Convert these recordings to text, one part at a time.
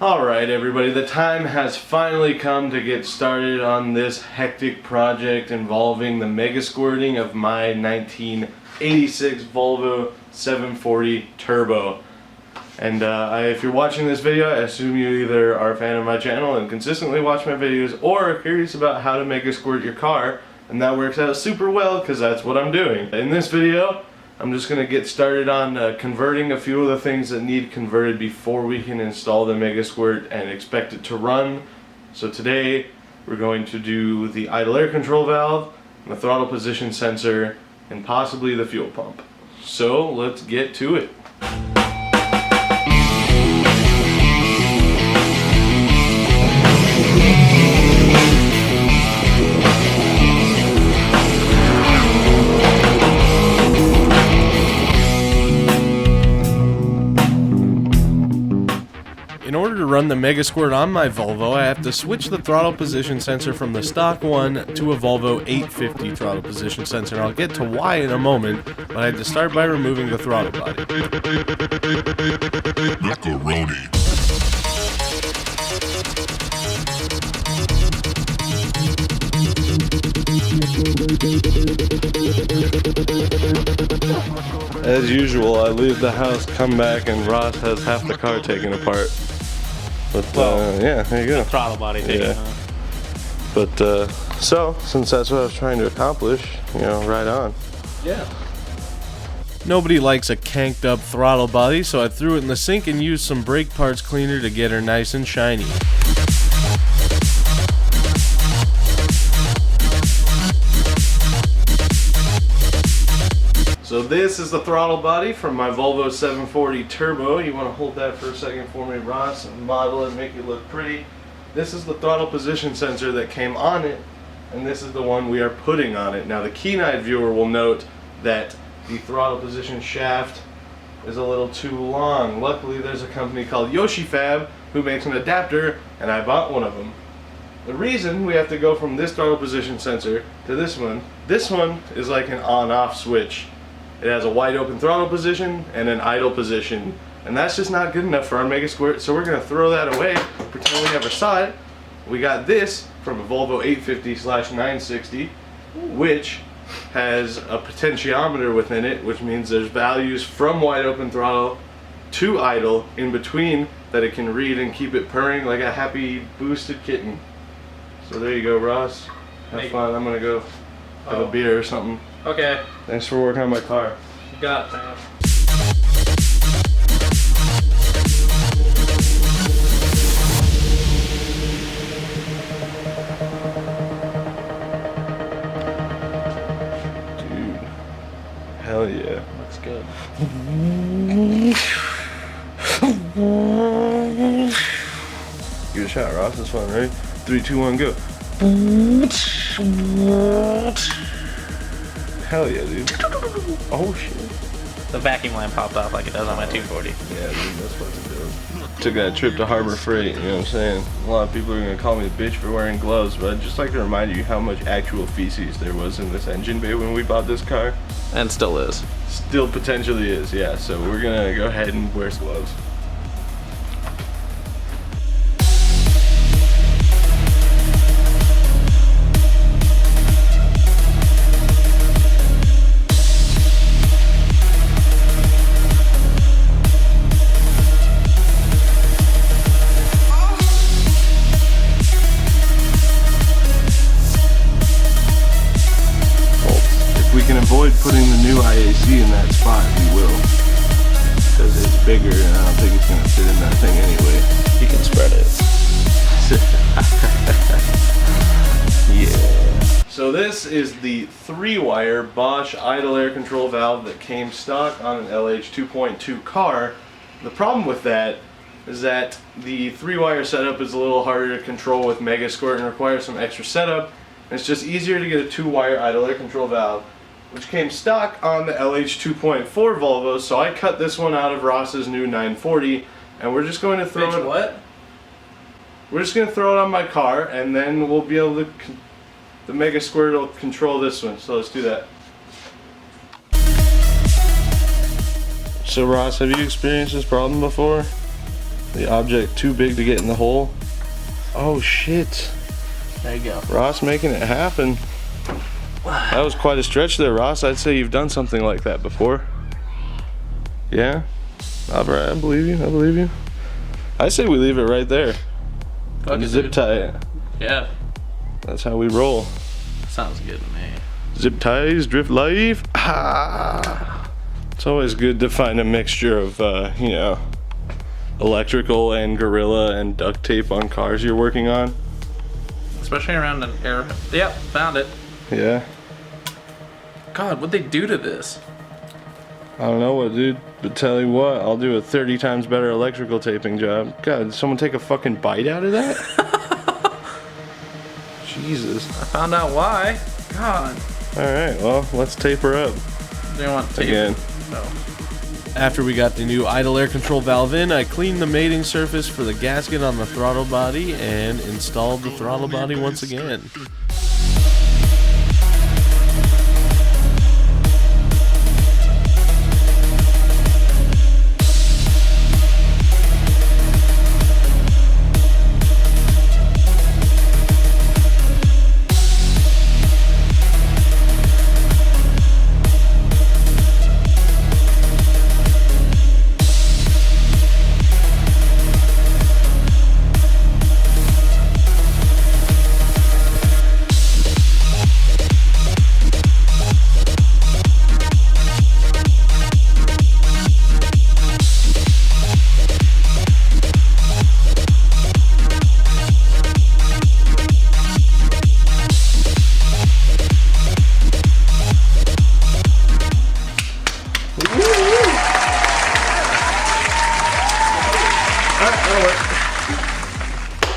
Alright everybody, the time has finally come to get started on this hectic project involving the Megasquirting of my 1986 Volvo 740 Turbo. And if you're watching this video, I assume you either are a fan of my channel and consistently watch my videos, or are curious about how to Megasquirt your car, and that works out super well because that's what I'm doing. In this video, I'm just going to get started on converting a few of the things that need converted before we can install the Megasquirt and expect it to run. So today we're going to do the idle air control valve, the throttle position sensor, and possibly the fuel pump. So let's get to it. In order to run the Megasquirt on my Volvo, I have to switch the throttle position sensor from the stock one to a Volvo 850 throttle position sensor. And I'll get to why in a moment, but I had to start by removing the throttle body. Macaroni. As usual, I leave the house, come back, and Ross has half the car taken apart. But yeah, there you go. The throttle body taken, huh? But so, since that's what I was trying to accomplish, you know, right on. Yeah. Nobody likes a canked up throttle body, so I threw it in the sink and used some brake parts cleaner to get her nice and shiny. So this is the throttle body from my Volvo 740 Turbo. You want to hold that for a second for me, Ross, and model it, make it look pretty. This is the throttle position sensor that came on it, and this is the one we are putting on it. Now the keen-eyed viewer will note that the throttle position shaft is a little too long. Luckily there's a company called YoshiFab who makes an adapter, and I bought one of them. The reason we have to go from this throttle position sensor to this one is like an on-off switch. It has a wide open throttle position and an idle position, and that's just not good enough for our Megasquirt, so we're going to throw that away, pretend we never saw it. We got this from a Volvo 850/960, which has a potentiometer within it, which means there's values from wide open throttle to idle in between that it can read and keep it purring like a happy boosted kitten. So there you go, Ross. Have fun. I'm going to go have a beer or something. Okay. Thanks for working on my car. You got it, man. Dude. Hell yeah. Looks good. Give it a shot, Ross. It's fun. Ready? 3, 2, 1, go. Hell yeah, dude. Oh shit. The vacuum line popped off like it does on my 240. Yeah, dude, that's fucking dope. Took that trip to Harbor Freight, you know what I'm saying? A lot of people are gonna call me a bitch for wearing gloves, but I'd just like to remind you how much actual feces there was in this engine bay when we bought this car. And still is. Still potentially is, yeah. So we're gonna go ahead and wear some gloves. Avoid putting the new IAC in that spot, we will, because it's bigger and I don't think it's going to fit in that thing anyway. You can spread it. Yeah. So this is the 3-wire Bosch idle air control valve that came stock on an LH 2.2 car. The problem with that is that the 3-wire setup is a little harder to control with Megasquirt and requires some extra setup. And it's just easier to get a 2-wire idle air control valve, which came stock on the LH 2.4 Volvo, so I cut this one out of Ross's new 940, and we're just going to throw it. What? We're just going to throw it on my car, and then we'll be able to. The Megasquirt will control this one, so let's do that. So Ross, have you experienced this problem before? The object too big to get in the hole. Oh shit. There you go. Ross making it happen. That was quite a stretch there, Ross. I'd say you've done something like that before. Yeah? Alright, I believe you. I believe you. I say we leave it right there. And zip tie it. Yeah. That's how we roll. Sounds good to me. Zip ties, drift life. Ah. It's always good to find a mixture of, you know, electrical and gorilla and duct tape on cars you're working on. Especially around an air. Yep, found it. Yeah. God, what'd they do to this? I don't know what, dude. But tell you what, I'll do a 30 times better electrical taping job. God, did someone take a fucking bite out of that? Jesus. I found out why. God. Alright, well, let's tape her up. Do you want tape? Again. No. After we got the new idle air control valve in, I cleaned the mating surface for the gasket on the throttle body and installed the throttle body once again.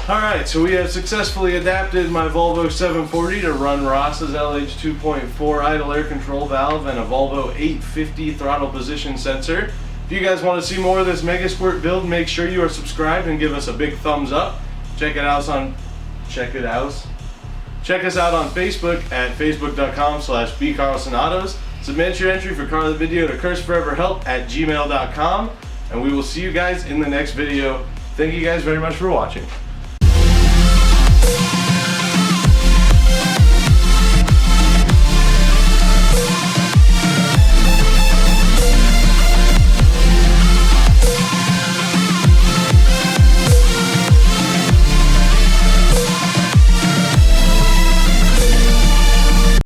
Alright, so we have successfully adapted my Volvo 740 to run Ross's LH 2.4 idle air control valve and a Volvo 850 throttle position sensor. If you guys want to see more of this Megasquirt build, make sure you are subscribed and give us a big thumbs up. Check us out on Facebook at facebook.com/bcarlsonautos. Submit your entry for Car of the Video to curseforeverhelp@gmail.com, and we will see you guys in the next video. Thank you guys very much for watching.